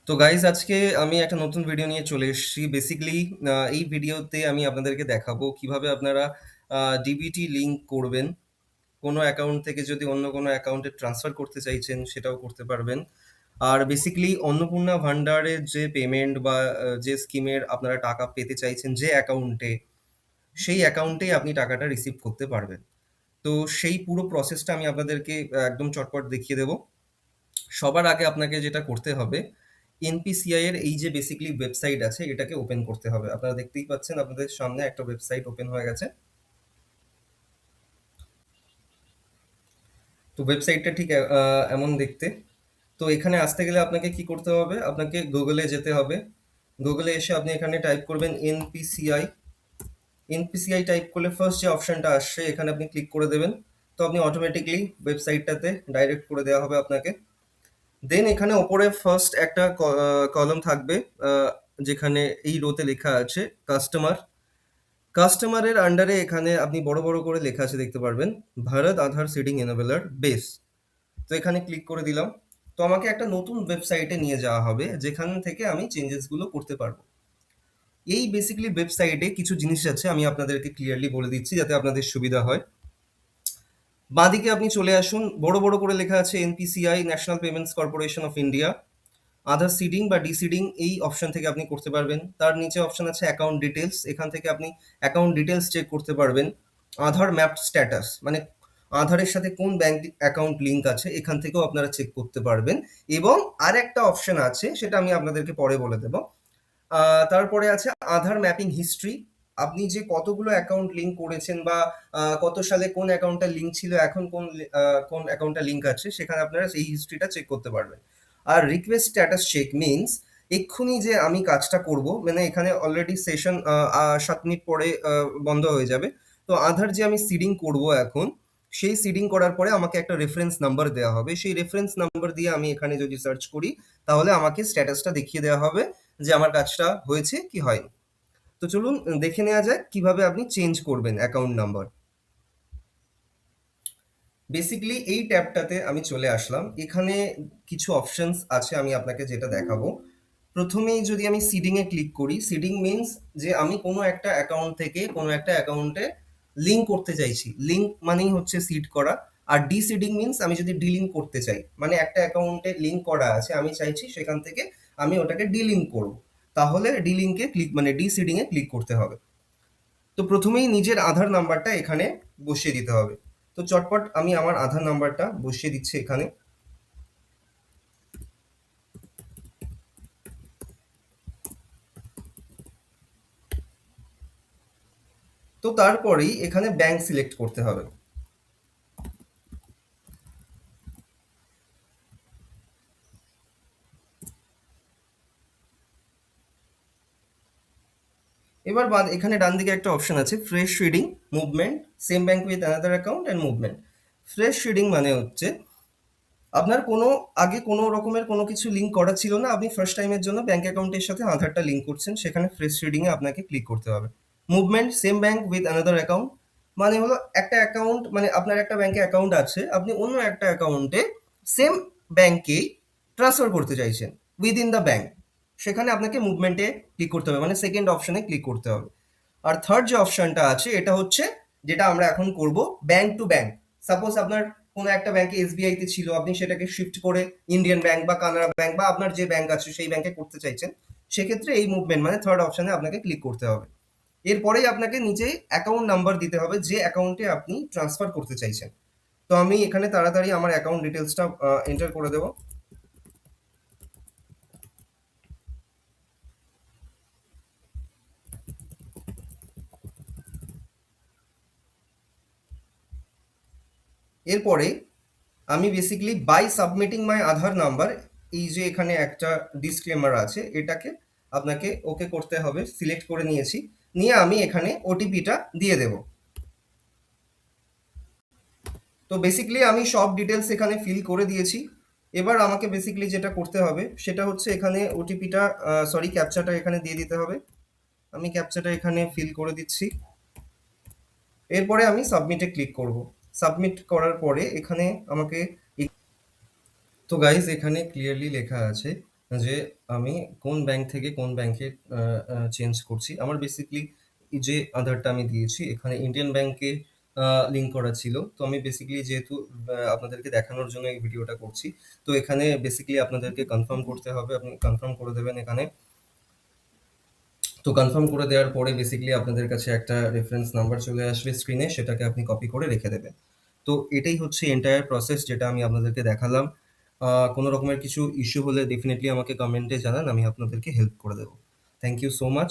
তো গাইজ আজকে আমি একটা নতুন ভিডিও নিয়ে চলে এসেছি। বেসিক্যালি এই ভিডিওতে আমি আপনাদেরকে দেখাবো কিভাবে আপনারা ডিবিটি লিঙ্ক করবেন। কোনো অ্যাকাউন্ট থেকে যদি অন্য কোনো অ্যাকাউন্টে ট্রান্সফার করতে চাইছেন সেটাও করতে পারবেন। আর বেসিক্যালি অন্নপূর্ণা ভান্ডারের যে পেমেন্ট বা যে স্কিমের আপনারা টাকা পেতে চাইছেন যে অ্যাকাউন্টে, সেই অ্যাকাউন্টেই আপনি টাকাটা রিসিভ করতে পারবেন। তো সেই পুরো প্রসেসটা আমি আপনাদেরকে একদম চটপট দেখিয়ে দেবো। সবার আগে আপনাকে যেটা করতে হবে, এনপিসিআই এর এই যে বেসিক্যালি ওয়েবসাইট আছে এটাকে ওপেন করতে হবে। আপনারা দেখতেই পাচ্ছেন আপনাদের সামনে একটা ওয়েবসাইট ওপেন হয়ে গেছে। তো ওয়েবসাইটটা ঠিক এমন দেখতে। তো এখানে আসতে গেলে আপনাকে কি করতে হবে, আপনাকে গুগলে যেতে হবে। গুগলে এসে আপনি এখানে টাইপ করবেন এনপিসিআই। এনপিসিআই টাইপ করলে ফার্স্ট যে অপশনটা আসছে এখানে আপনি ক্লিক করে দেবেন। তো আপনি অটোমেটিকলি ওয়েবসাইটটাতে ডাইরেক্ট করে দেওয়া হবে আপনাকে। দেন এখানে ওপরে ফার্স্ট একটা কলম থাকবে, আহ, যেখানে এই রোতে লেখা আছে কাস্টমার। কাস্টমারের আন্ডারে এখানে আপনি বড় বড় করে লেখা আছে দেখতে পারবেন, ভারত আধার সিডিং এনেবেলার বেস। তো এখানে ক্লিক করে দিলাম। তো আমাকে একটা নতুন ওয়েবসাইটে নিয়ে যাওয়া হবে যেখান থেকে আমি চেঞ্জেসগুলো করতে পারবো। এই বেসিক্যালি ওয়েবসাইটে কিছু জিনিস আছে, আমি আপনাদেরকে ক্লিয়ারলি বলে দিচ্ছি যাতে আপনাদের সুবিধা হয়। বাঁদিকে আপনি চলে আসুন, বড় বড় করে লেখা আছে NPCI, national payments corporation of India. Aadhaar seeding বা ডিসিডিং এই অপশন থেকে আপনি করতে পারবেন। তার নিচে অপশন আছে অ্যাকাউন্ট ডিটেলস, এখান থেকে আপনি অ্যাকাউন্ট ডিটেলস চেক করতে পারবেন। আধার ম্যাপড স্ট্যাটাস মানে আধারের সাথে কোন ব্যাংক অ্যাকাউন্ট লিঙ্ক আছে এখান থেকেও আপনারা চেক করতে পারবেন। এবং আর একটা অপশন আছে সেটা আমি আপনাদেরকে পরে বলে দেবো। তারপরে আছে আধার ম্যাপিং হিস্ট্রি। আপনি যে কতগুলো অ্যাকাউন্ট লিঙ্ক করেছেন বা কত সালে কোন অ্যাকাউন্টটা লিঙ্ক ছিল, এখন কোন অ্যাকাউন্টটা লিঙ্ক আছে, সেখানে আপনারা সেই হিস্ট্রিটা চেক করতে পারবেন। আর রিকোয়েস্ট স্ট্যাটাস চেক মিনস এক্ষুনি যে আমি কাজটা করব, মানে এখানে অলরেডি সেশন 7 মিনিট পরে বন্ধ হয়ে যাবে। তো আধার যে আমি সিডিং করব এখন, সেই সিডিং করার পরে আমাকে একটা রেফারেন্স নাম্বার দেওয়া হবে। সেই রেফারেন্স নাম্বার দিয়ে আমি এখানে যদি সার্চ করি তাহলে আমাকে স্ট্যাটাসটা দেখিয়ে দেওয়া হবে যে আমার কাজটা হয়েছে কি হয়নি। তো চলুন দেখে নেওয়া যাক কিভাবে আপনি চেঞ্জ করবেন অ্যাকাউন্ট নাম্বার। বেসিক্যালি এই ট্যাবটাতে আমি চলে আসলাম। এখানে কিছু অপশনস আছে, আমি আপনাকে যেটা দেখাবো। প্রথমেই যদি আমি সিডিং এ ক্লিক করি, সিডিং মিনস যে আমি কোনো একটা অ্যাকাউন্ট থেকে কোনো একটা অ্যাকাউন্টে লিঙ্ক করতে চাইছি। লিঙ্ক মানেই হচ্ছে সিড করা। আর ডিসিডিং মিনস আমি যদি ডিলিঙ্ক করতে চাই, মানে একটা অ্যাকাউন্টে লিঙ্ক করা আছে, আমি চাইছি সেখান থেকে আমি ওটাকে ডিলিঙ্ক করব। তাহলে ডিলিঙ্কে ক্লিক মানে ডিসিডিং এ ক্লিক করতে হবে। তো প্রথমেই নিজের আধার নাম্বারটা এখানে বসিয়ে দিতে হবে। তো চটপট আমি আমার আধার নাম্বারটা বসিয়ে দিচ্ছি এখানে। তো তারপরেই এখানে ব্যাংক সিলেক্ট করতে হবে। এবার বাদ এখানে ডান দিকে একটা অপশন আছে fresh reading, movement, same bank with another account and movement. Fresh reading মানে হচ্ছে আপনার কোনো আগে কোনো রকমের কোনো কিছু লিঙ্ক করা ছিল না, আপনি ফার্স্ট টাইমের জন্য ব্যাংক অ্যাকাউন্টের সাথে আধারটা লিঙ্ক করছেন, সেখানে ফ্রেশ রিডিং এ আপনাকে ক্লিক করতে হবে। Movement, same bank with another account মানে হলো একটা অ্যাকাউন্ট, মানে আপনার একটা ব্যাংকে অ্যাকাউন্ট আছে, আপনি অন্য একটা অ্যাকাউন্টে সেম ব্যাংকেই ট্রান্সফার করতে চাইছেন উইদিন দ্য ব্যাংক, সেখানে আপনাকে মুভমেন্টে ক্লিক করতে হবে, মানে সেকেন্ড অপশনে ক্লিক করতে হবে। আর থার্ড যে অপশনটা আছে এটা হচ্ছে যেটা আমরা এখন করব, ব্যাংক টু ব্যাংক। সাপোজ আপনার কোনো একটা ব্যাংকে এসবিআই তে ছিল, আপনি সেটাকে শিফট করে ইন্ডিয়ান ব্যাংক বা কানাড়া ব্যাংক বা আপনার যে ব্যাংক আছে সেই ব্যাংকে করতে চাইছেন, সেক্ষেত্রে এই মুভমেন্ট মানে থার্ড অপশনে আপনাকে ক্লিক করতে হবে। এরপরেই আপনাকে নিজে অ্যাকাউন্ট নাম্বার দিতে হবে যে অ্যাকাউন্টে আপনি ট্রান্সফার করতে চাইছেন। তো আমি এখানে তাড়াতাড়ি আমার অ্যাকাউন্ট ডিটেলসটা এন্টার করে দেবো। এরপরে আমি basically by submitting my Aadhaar number, এই যে এখানে একটা ডিসক্লেমার আছে এটাকে আপনাকে ওকে করতে হবে। সিলেক্ট করে নিয়েছি, নিয়ে আমি এখানে ওটিপিটা দিয়ে দেব। তো বেসিক্যালি আমি সব ডিটেলস এখানে ফিল করে দিয়েছি। এবার আমাকে বেসিক্যালি যেটা করতে হবে সেটা হচ্ছে এখানে ওটিপিটা সরি ক্যাপচাটা এখানে দিয়ে দিতে হবে। আমি ক্যাপচাটা এখানে ফিল করে দিচ্ছি। এরপরে আমি সাবমিটে ক্লিক করব। সাবমিট করার পরে এখানে আমাকে, তো গাইজ এখানে ক্লিয়ারলি লেখা আছে যে আমি কোন ব্যাংক থেকে কোন ব্যাংকে চেঞ্জ করছি। আমার বেসিক্যালি এই যে আধারটা আমি দিয়েছি এখানে ইন্ডিয়ান ব্যাংকে লিঙ্ক করা ছিল। তো আমি বেসিক্যালি যেহেতু আপনাদেরকে দেখানোর জন্য এই ভিডিওটা করছি। তো এখানে বেসিক্যালি আপনাদেরকে কনফার্ম করতে হবে। আপনি কনফার্ম করে দেবেন এখানে। তো কনফার্ম করে দেওয়ার পরে বেসিক্যালি আপনাদের কাছে একটা রেফারেন্স নাম্বার চলে আসবে স্ক্রিনে, সেটাকে আপনি কপি করে রেখে দেবেন। তো এটাই হচ্ছে এন্টায়ার প্রসেস যেটা আমি আপনাদেরকে দেখালাম। কোনো রকমের কিছু ইস্যু হলে ডেফিনিটলি আমাকে কমেন্টে জানান, আমি আপনাদেরকে হেল্প করে দেবো। Thank you so much.